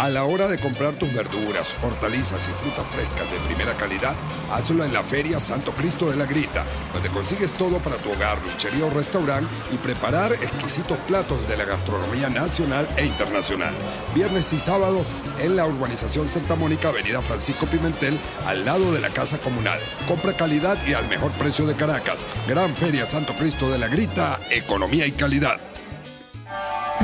A la hora de comprar tus verduras, hortalizas y frutas frescas de primera calidad, hazlo en la Feria Santo Cristo de la Grita, donde consigues todo para tu hogar, luchería o restaurante y preparar exquisitos platos de la gastronomía nacional e internacional. Viernes y sábado en la urbanización Santa Mónica, avenida Francisco Pimentel, al lado de la Casa Comunal. Compra calidad y al mejor precio de Caracas. Gran Feria Santo Cristo de la Grita, economía y calidad.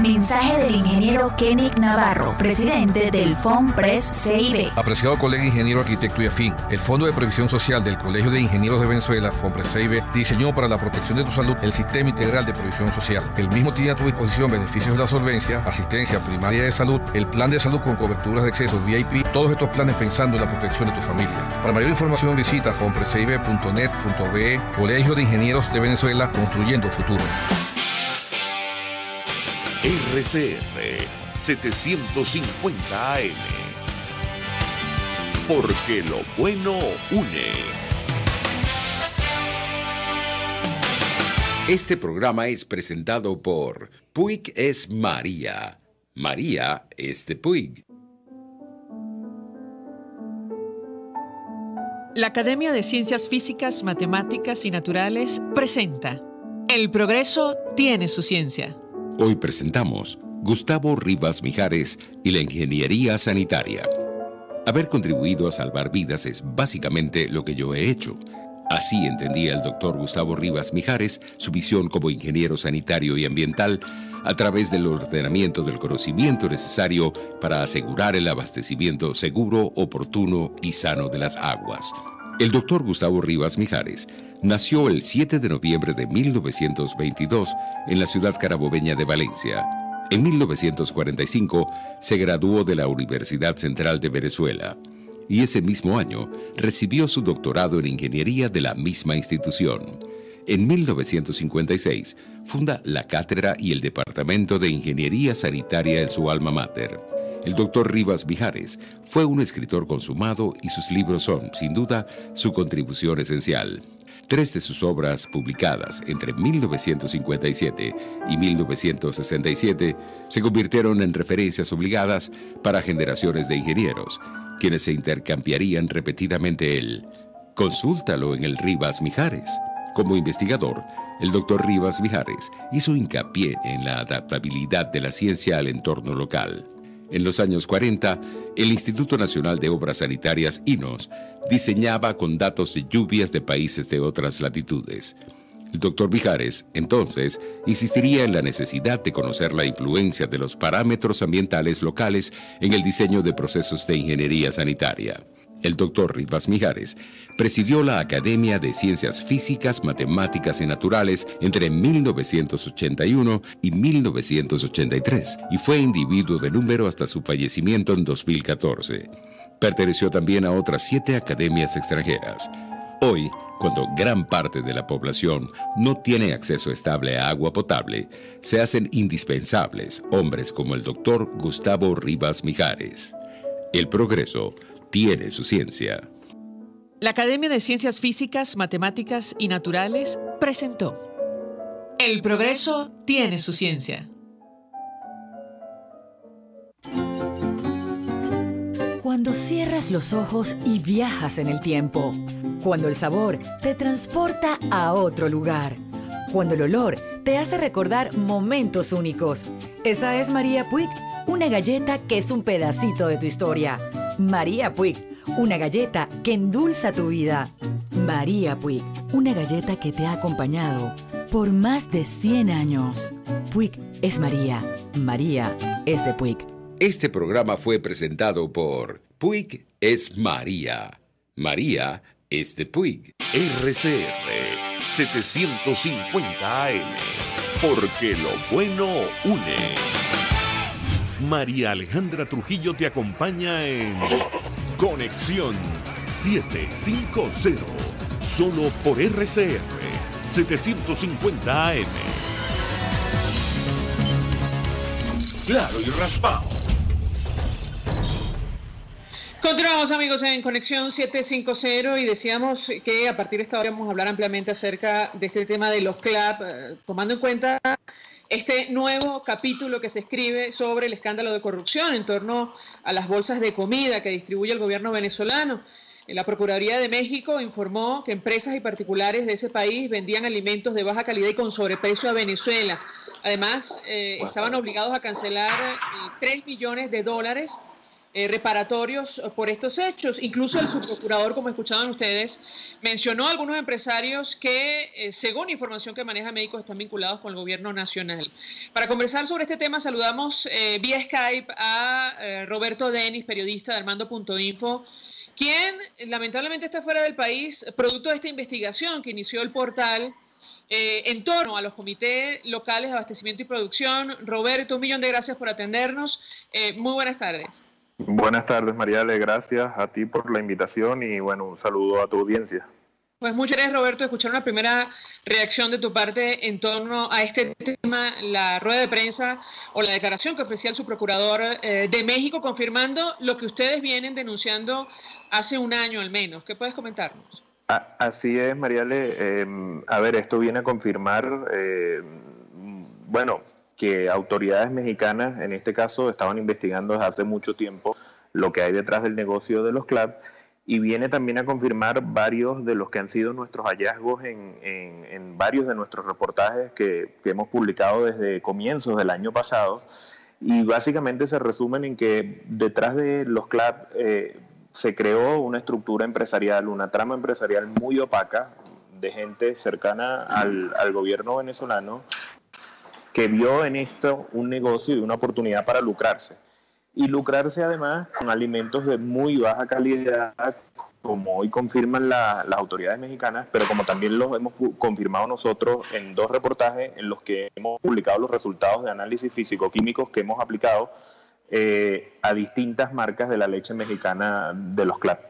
Mensaje del ingeniero Kenick Navarro, presidente del FONPRES CIB. Apreciado colega ingeniero, arquitecto y afín, el Fondo de Previsión Social del Colegio de Ingenieros de Venezuela, FONPRES CIB, diseñó para la protección de tu salud el Sistema Integral de Previsión Social. El mismo tiene a tu disposición beneficios de la solvencia, asistencia primaria de salud, el plan de salud con coberturas de acceso VIP, todos estos planes pensando en la protección de tu familia. Para mayor información visita fonprescib.net.be. Colegio de Ingenieros de Venezuela, construyendo futuro. RCR 750 AM. Porque lo bueno une. Este programa es presentado por Puig es María. María es de Puig. La Academia de Ciencias Físicas, Matemáticas y Naturales presenta El progreso tiene su ciencia. Hoy presentamos Gustavo Rivas Mijares y la ingeniería sanitaria. Haber contribuido a salvar vidas es básicamente lo que yo he hecho. Así entendía el doctor Gustavo Rivas Mijares su visión como ingeniero sanitario y ambiental a través del ordenamiento del conocimiento necesario para asegurar el abastecimiento seguro, oportuno y sano de las aguas. El doctor Gustavo Rivas Mijares nació el 7 de noviembre de 1922 en la ciudad carabobeña de Valencia. En 1945 se graduó de la Universidad Central de Venezuela y ese mismo año recibió su doctorado en ingeniería de la misma institución. En 1956 funda la cátedra y el departamento de ingeniería sanitaria en su alma mater. El doctor Rivas Mijares fue un escritor consumado y sus libros son, sin duda, su contribución esencial. 3 de sus obras publicadas entre 1957 y 1967 se convirtieron en referencias obligadas para generaciones de ingenieros, quienes se intercambiarían repetidamente el «Consúltalo en el Rivas Mijares». Como investigador, el doctor Rivas Mijares hizo hincapié en la adaptabilidad de la ciencia al entorno local. En los años 40, el Instituto Nacional de Obras Sanitarias, INOS, diseñaba con datos de lluvias de países de otras latitudes. El doctor Mijares, entonces, insistiría en la necesidad de conocer la influencia de los parámetros ambientales locales en el diseño de procesos de ingeniería sanitaria. El doctor Rivas Mijares presidió la Academia de Ciencias Físicas, Matemáticas y Naturales entre 1981 y 1983 y fue individuo de número hasta su fallecimiento en 2014. Perteneció también a otras 7 academias extranjeras. Hoy, cuando gran parte de la población no tiene acceso estable a agua potable, se hacen indispensables hombres como el doctor Gustavo Rivas Mijares. El progreso tiene su ciencia. La Academia de Ciencias Físicas, Matemáticas y Naturales presentó El progreso tiene su ciencia. Cuando cierras los ojos y viajas en el tiempo. Cuando el sabor te transporta a otro lugar. Cuando el olor te hace recordar momentos únicos. Esa es María Puig, una galleta que es un pedacito de tu historia. María Puig, una galleta que endulza tu vida. María Puig, una galleta que te ha acompañado por más de 100 años. Puig es María. María es de Puig. Este programa fue presentado por Puig es María. María es de Puig. RCR 750 AM. Porque lo bueno une. María Alejandra Trujillo te acompaña en Conexión 750, solo por RCR 750 AM. Claro y raspado. Continuamos, amigos, en Conexión 750 y decíamos que a partir de esta hora vamos a hablar ampliamente acerca de este tema de los CLAP, tomando en cuenta este nuevo capítulo que se escribe sobre el escándalo de corrupción en torno a las bolsas de comida que distribuye el gobierno venezolano. La Procuraduría de México informó que empresas y particulares de ese país vendían alimentos de baja calidad y con sobreprecio a Venezuela. Además, estaban obligados a cancelar $3 millones reparatorios por estos hechos. Incluso el subprocurador, como escuchaban ustedes, mencionó a algunos empresarios que, según información que maneja México, están vinculados con el gobierno nacional. Para conversar sobre este tema, saludamos vía Skype a Roberto Denis, periodista de Armando.info, quien lamentablemente está fuera del país, producto de esta investigación que inició el portal en torno a los comités locales de abastecimiento y producción. Roberto, un millón de gracias por atendernos. Muy buenas tardes. Buenas tardes, Mariale, gracias a ti por la invitación y bueno, un saludo a tu audiencia. Pues muchas gracias, Roberto, escuchar una primera reacción de tu parte en torno a este tema, la rueda de prensa o la declaración que ofrecía el subprocurador de México, confirmando lo que ustedes vienen denunciando hace un año al menos. ¿Qué puedes comentarnos? Así es, Mariale. A ver, esto viene a confirmar, bueno, que autoridades mexicanas, en este caso, estaban investigando desde hace mucho tiempo lo que hay detrás del negocio de los CLAP, y viene también a confirmar varios de los que han sido nuestros hallazgos en varios de nuestros reportajes que hemos publicado desde comienzos del año pasado, y básicamente se resumen en que detrás de los CLAP se creó una estructura empresarial, una trama empresarial muy opaca de gente cercana al gobierno venezolano, que vio en esto un negocio y una oportunidad para lucrarse. Y lucrarse además con alimentos de muy baja calidad, como hoy confirman las autoridades mexicanas, pero como también los hemos confirmado nosotros en 2 reportajes en los que hemos publicado los resultados de análisis físico-químicos que hemos aplicado a distintas marcas de la leche mexicana de los CLAP.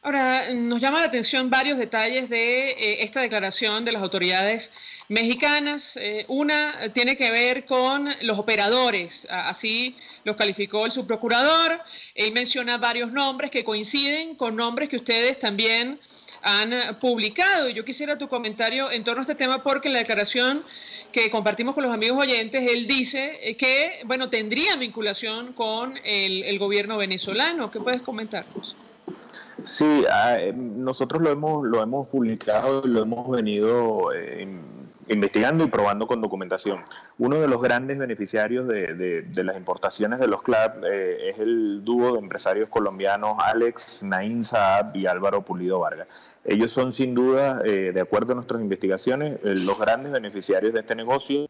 Ahora, nos llama la atención varios detalles de esta declaración de las autoridades mexicanas. Una tiene que ver con los operadores, así los calificó el subprocurador. Él menciona varios nombres que coinciden con nombres que ustedes también han publicado. Y yo quisiera tu comentario en torno a este tema, porque en la declaración que compartimos con los amigos oyentes, él dice que, bueno, tendría vinculación con el gobierno venezolano. ¿Qué puedes comentarnos? Sí, nosotros lo hemos publicado y lo hemos venido investigando y probando con documentación. Uno de los grandes beneficiarios de las importaciones de los CLAP es el dúo de empresarios colombianos Alex Naín Saab y Álvaro Pulido Vargas. Ellos son sin duda, de acuerdo a nuestras investigaciones, los grandes beneficiarios de este negocio.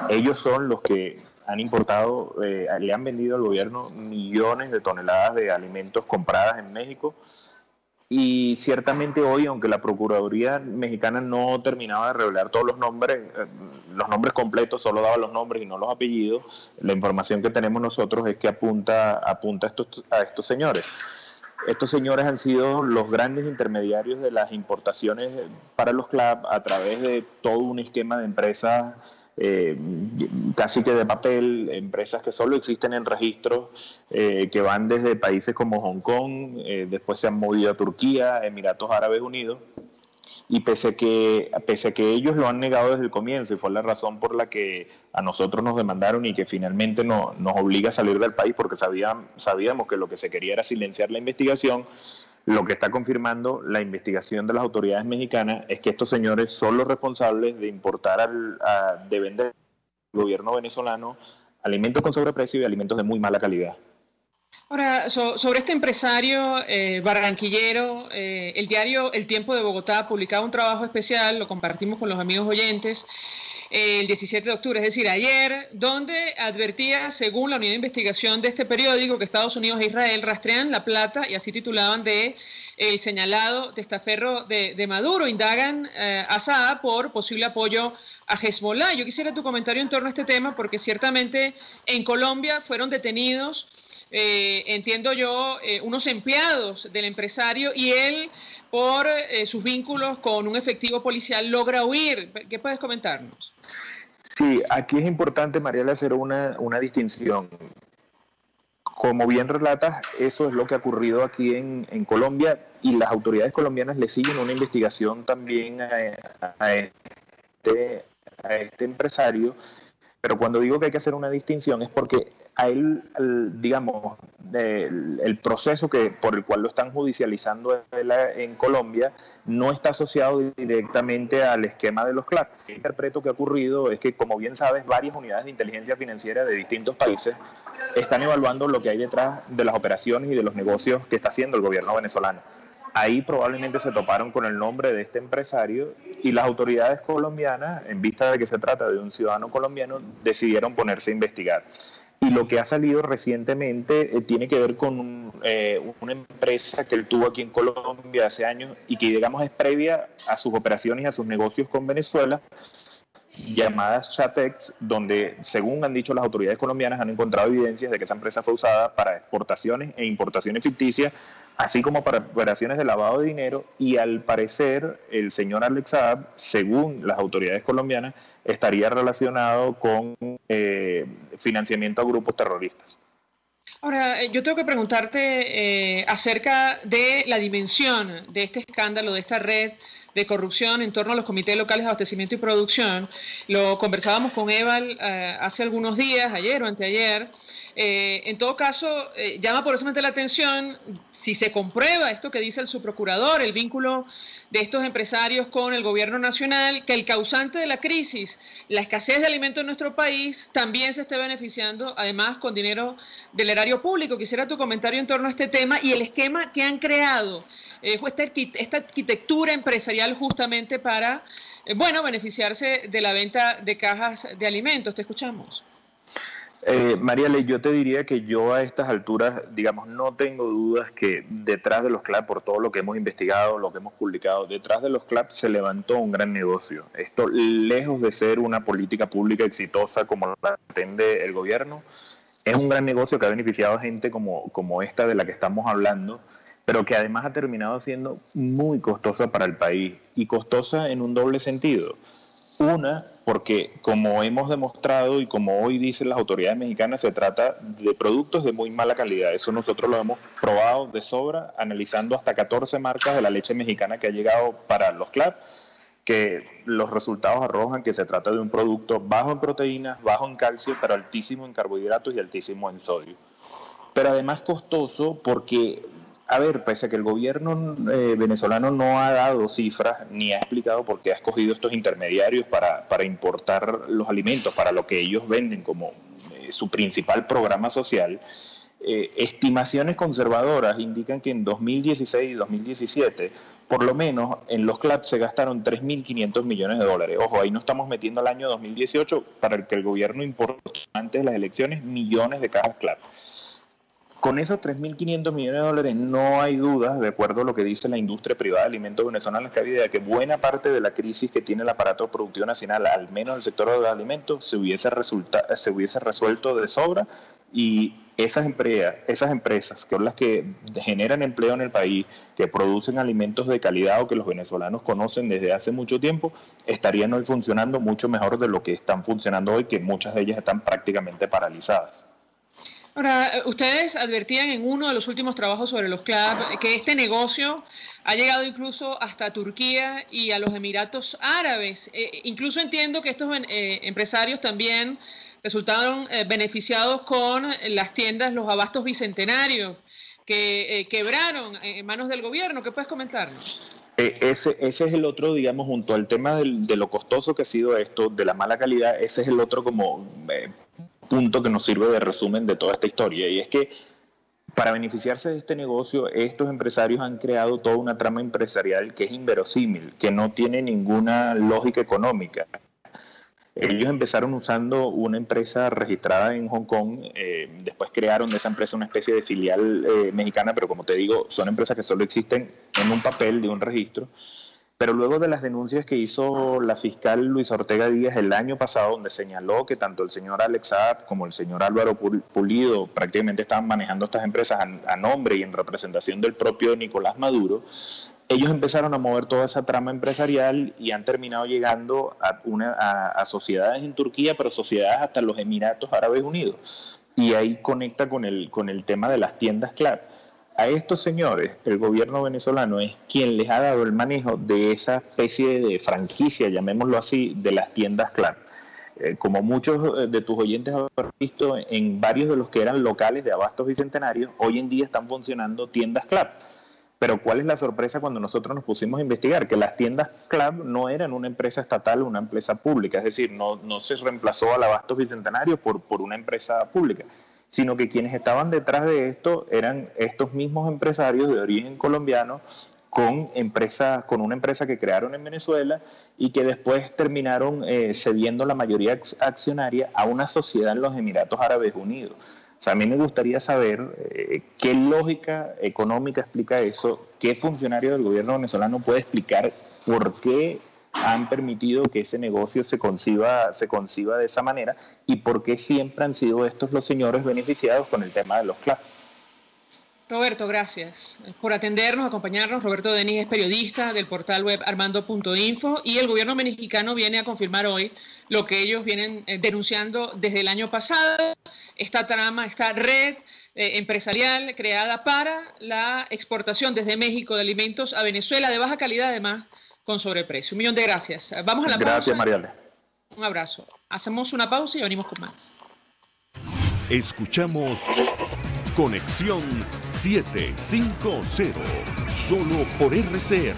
Ellos son los que han importado, le han vendido al gobierno millones de toneladas de alimentos compradas en México. Y ciertamente hoy, aunque la Procuraduría mexicana no terminaba de revelar todos los nombres completos, solo daba los nombres y no los apellidos, la información que tenemos nosotros es que apunta a estos señores. Estos señores han sido los grandes intermediarios de las importaciones para los CLAP a través de todo un esquema de empresas casi que de papel, empresas que solo existen en registros, que van desde países como Hong Kong, después se han movido a Turquía, Emiratos Árabes Unidos, y pese a que ellos lo han negado desde el comienzo, y fue la razón por la que a nosotros nos demandaron y que finalmente nos obliga a salir del país, porque sabíamos que lo que se quería era silenciar la investigación. Lo que está confirmando la investigación de las autoridades mexicanas es que estos señores son los responsables de importar, de vender al gobierno venezolano alimentos con sobreprecio y alimentos de muy mala calidad. Ahora, sobre este empresario barranquillero, el diario El Tiempo de Bogotá publicaba un trabajo especial, lo compartimos con los amigos oyentes, el 17 de octubre, es decir, ayer, donde advertía, según la unidad de investigación de este periódico, que Estados Unidos e Israel rastrean la plata, y así titulaban, de el señalado testaferro de Maduro. Indagan a Saab por posible apoyo a Hezbollah. Yo quisiera tu comentario en torno a este tema, porque ciertamente en Colombia fueron detenidos, entiendo yo, unos empleados del empresario, y él, por sus vínculos con un efectivo policial, logra huir. ¿Qué puedes comentarnos? Sí, aquí es importante, Mariela, hacer una distinción. Como bien relatas, eso es lo que ha ocurrido aquí en Colombia, y las autoridades colombianas le siguen una investigación también a este empresario. Pero cuando digo que hay que hacer una distinción es porque a él, digamos, el proceso por el cual lo están judicializando en Colombia no está asociado directamente al esquema de los CLAP. El interpreto que ha ocurrido es que, como bien sabes, varias unidades de inteligencia financiera de distintos países están evaluando lo que hay detrás de las operaciones y de los negocios que está haciendo el gobierno venezolano. Ahí probablemente se toparon con el nombre de este empresario, y las autoridades colombianas, en vista de que se trata de un ciudadano colombiano, decidieron ponerse a investigar. Y lo que ha salido recientemente tiene que ver con una empresa que él tuvo aquí en Colombia hace años y que, digamos, es previa a sus operaciones y a sus negocios con Venezuela, llamadas Chatex, donde, según han dicho las autoridades colombianas, han encontrado evidencias de que esa empresa fue usada para exportaciones e importaciones ficticias, así como para operaciones de lavado de dinero, y al parecer el señor Alex Saab, según las autoridades colombianas, estaría relacionado con financiamiento a grupos terroristas. Ahora, yo tengo que preguntarte acerca de la dimensión de este escándalo, de esta red de corrupción en torno a los comités locales de abastecimiento y producción. Lo conversábamos con Eval hace algunos días, ayer o anteayer. En todo caso, llama poderosamente la atención si se comprueba esto que dice el subprocurador, el vínculo de estos empresarios con el gobierno nacional, que el causante de la crisis, la escasez de alimentos en nuestro país, también se esté beneficiando, además con dinero del erario público. Quisiera tu comentario en torno a este tema y el esquema que han creado, esta arquitectura empresarial justamente para, beneficiarse de la venta de cajas de alimentos. Te escuchamos. Mariale, yo te diría que yo a estas alturas, digamos, no tengo dudas que detrás de los CLAP, por todo lo que hemos investigado, lo que hemos publicado, detrás de los CLAP se levantó un gran negocio. Esto, lejos de ser una política pública exitosa como la pretende el gobierno, es un gran negocio que ha beneficiado a gente como esta de la que estamos hablando, pero que además ha terminado siendo muy costosa para el país, y costosa en un doble sentido. Una, porque como hemos demostrado y como hoy dicen las autoridades mexicanas, se trata de productos de muy mala calidad. Eso nosotros lo hemos probado de sobra, analizando hasta 14 marcas de la leche mexicana que ha llegado para los CLAP, que los resultados arrojan que se trata de un producto bajo en proteínas, bajo en calcio, pero altísimo en carbohidratos y altísimo en sodio. Pero además costoso porque, a ver, pese a que el gobierno venezolano no ha dado cifras ni ha explicado por qué ha escogido estos intermediarios para importar los alimentos, para lo que ellos venden como su principal programa social, estimaciones conservadoras indican que en 2016 y 2017, por lo menos en los CLAP se gastaron 3.500 millones de dólares. Ojo, ahí no estamos metiendo el año 2018, para el que el gobierno importó antes de las elecciones millones de cajas CLAP. Con esos 3.500 millones de dólares no hay dudas, de acuerdo a lo que dice la industria privada de alimentos venezolana, de que buena parte de la crisis que tiene el aparato productivo nacional, al menos el sector de los alimentos, se hubiese resuelto de sobra, y esas empresas que son las que generan empleo en el país, que producen alimentos de calidad o que los venezolanos conocen desde hace mucho tiempo, estarían hoy funcionando mucho mejor de lo que están funcionando hoy, que muchas de ellas están prácticamente paralizadas. Ahora, ustedes advertían en uno de los últimos trabajos sobre los CLAP que este negocio ha llegado incluso hasta Turquía y a los Emiratos Árabes. Incluso entiendo que estos empresarios también resultaron beneficiados con las tiendas, los abastos bicentenarios, que quebraron en manos del gobierno. ¿Qué puedes comentarnos? Ese es el otro, digamos, junto al tema de lo costoso que ha sido esto, de la mala calidad, ese es el otro como punto que nos sirve de resumen de toda esta historia, y es que Para beneficiarse de este negocio, estos empresarios han creado toda una trama empresarial que es inverosímil, que no tiene ninguna lógica económica. Ellos empezaron usando una empresa registrada en Hong Kong, después crearon de esa empresa una especie de filial mexicana, pero como te digo, son empresas que solo existen en un papel de un registro. Pero luego de las denuncias que hizo la fiscal Luisa Ortega Díaz el año pasado, donde señaló que tanto el señor Alex Saab como el señor Álvaro Pulido prácticamente estaban manejando estas empresas a nombre y en representación del propio Nicolás Maduro, ellos empezaron a mover toda esa trama empresarial y han terminado llegando a sociedades en Turquía, pero sociedades hasta los Emiratos Árabes Unidos. Y ahí conecta con el tema de las tiendas Club. A estos señores, el gobierno venezolano es quien les ha dado el manejo de esa especie de franquicia, llamémoslo así, de las tiendas Club. Como muchos de tus oyentes han visto, en varios de los que eran locales de abastos bicentenarios, hoy en día están funcionando tiendas Club. Pero ¿cuál es la sorpresa cuando nosotros nos pusimos a investigar? Que las tiendas Club no eran una empresa estatal o una empresa pública, es decir, no se reemplazó al Abastos Bicentenario por una empresa pública, sino que quienes estaban detrás de esto eran estos mismos empresarios de origen colombiano con una empresa que crearon en Venezuela y que después terminaron cediendo la mayoría accionaria a una sociedad en los Emiratos Árabes Unidos. O sea, a mí me gustaría saber qué lógica económica explica eso, qué funcionario del gobierno venezolano puede explicar por qué han permitido que ese negocio se conciba de esa manera y por qué siempre han sido estos los señores beneficiados con el tema de los clubs. Roberto, gracias por atendernos, acompañarnos. Roberto Denis es periodista del portal web armando.info y el gobierno mexicano viene a confirmar hoy lo que ellos vienen denunciando desde el año pasado, esta trama, esta red empresarial creada para la exportación desde México de alimentos a Venezuela de baja calidad, además con sobreprecio. 1 millón de gracias. Vamos a la pausa. Gracias, Mariale. Un abrazo. Hacemos una pausa y venimos con más. Escuchamos Conexión 750, solo por RCR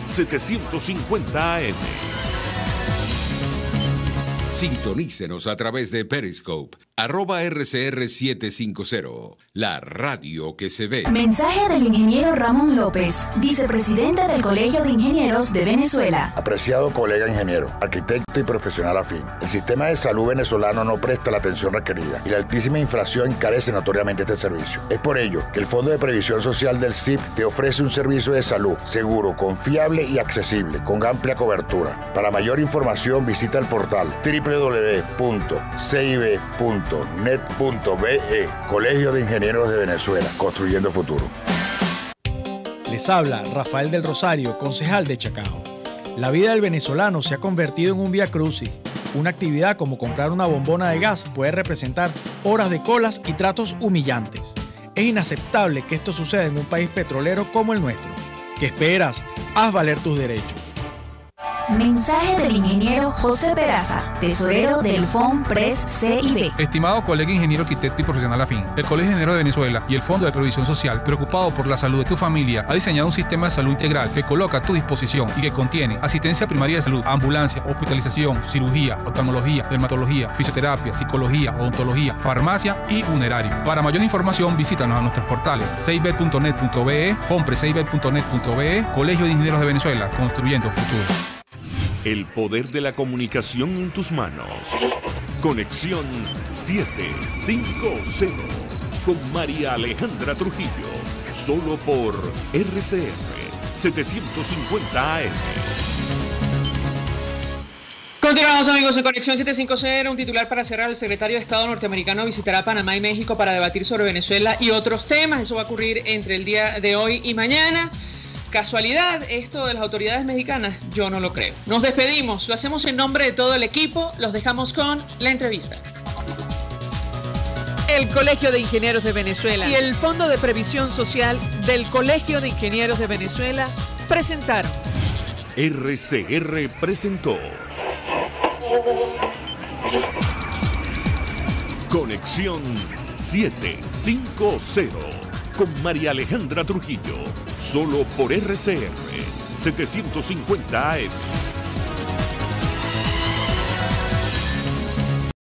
750 AM. Sintonícenos a través de Periscope, @RCR750, la radio que se ve. Mensaje del ingeniero Ramón López, vicepresidente del Colegio de Ingenieros de Venezuela. Apreciado colega ingeniero, arquitecto y profesional afín, el sistema de salud venezolano no presta la atención requerida y la altísima inflación encarece notoriamente este servicio. Es por ello que el Fondo de Previsión Social del CIP te ofrece un servicio de salud seguro, confiable y accesible, con amplia cobertura. Para mayor información visita el portal www.cib.net.be, Colegio de Ingenieros de Venezuela, construyendo futuro. Les habla Rafael del Rosario, concejal de Chacao. La vida del venezolano se ha convertido en un vía crucis. Una actividad como comprar una bombona de gas puede representar horas de colas y tratos humillantes. Es inaceptable que esto suceda en un país petrolero como el nuestro. ¿Qué esperas? Haz valer tus derechos. Mensaje del ingeniero José Peraza, tesorero del FONPRES CIB. Estimado colega ingeniero, arquitecto y profesional afín, el Colegio de Ingenieros de Venezuela y el Fondo de Previsión Social, preocupado por la salud de tu familia, ha diseñado un sistema de salud integral que coloca a tu disposición y que contiene asistencia primaria de salud, ambulancia, hospitalización, cirugía, oftalmología, dermatología, fisioterapia, psicología, odontología, farmacia y funerario. Para mayor información, visítanos a nuestros portales cib.net.be, fonprescib.net.be, Colegio de Ingenieros de Venezuela, construyendo futuro. El poder de la comunicación en tus manos. Conexión 750 con María Alejandra Trujillo. Solo por RCR 750 AM. Continuamos, amigos, en Conexión 750. Un titular para cerrar: el secretario de Estado norteamericano visitará Panamá y México para debatir sobre Venezuela y otros temas. Eso va a ocurrir entre el día de hoy y mañana. ¿Casualidad esto de las autoridades mexicanas? Yo no lo creo. Nos despedimos, lo hacemos en nombre de todo el equipo, los dejamos con la entrevista. El Colegio de Ingenieros de Venezuela y el Fondo de Previsión Social del Colegio de Ingenieros de Venezuela presentaron. RCR presentó Conexión 750 con María Alejandra Trujillo. Solo por RCR 750 AM.